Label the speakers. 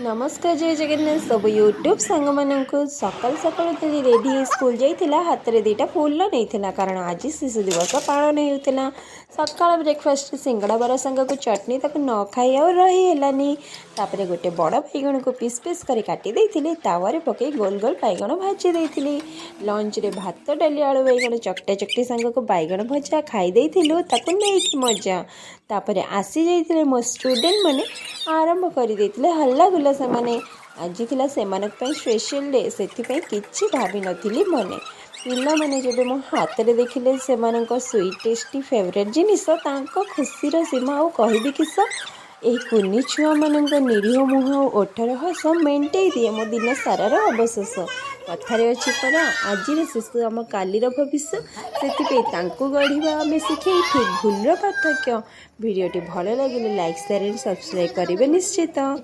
Speaker 1: नमस्कार जय जगन्नाथ सब यूट्यूब सांग मानक सकाल सकाल तरी रेडी स्कूल जाइला हाथ में दुईटा फूल नहीं कारण आज शिशु दिवस पालन होता सका ब्रेकफास्ट सिंगड़ा बरा सांग को चटनी तक न खाई और रही है तापर गोटे बड़ बैगण को पीस पीस कर काटी तावे पकई गोल गोल बैगण भाजी देती लंच रे भात डाली आलू बैगण चकटा चकटी सांग को बैगण भजा खाई नहीं मजा तापर आसी जाइए मो स्टूडेंट मैंने आरंभ कर हल्ला गुला से माने आज थिला सेमानक पई स्पेशल डे से किछि भाभी नथिली मने पिला माने जब मो हाथ में देखिले सेमानक स्वीट टेस्टी फेवरेट जिनिस तांको खुशीर सीमा और कहबी किस यही कुनी छुआ मानक निरीह मुह और ओठर हस मेन्टे दिए मो दिन सारार अवशेष कथार अच्छी परा आज शिशु आम कालीर भविष्य से गढ़ा आम शिखे ठीक भूलर पार्थक्य भिडियोटी भल लगे लाइक शेयर एंड सब्सक्राइब करेंगे निश्चित।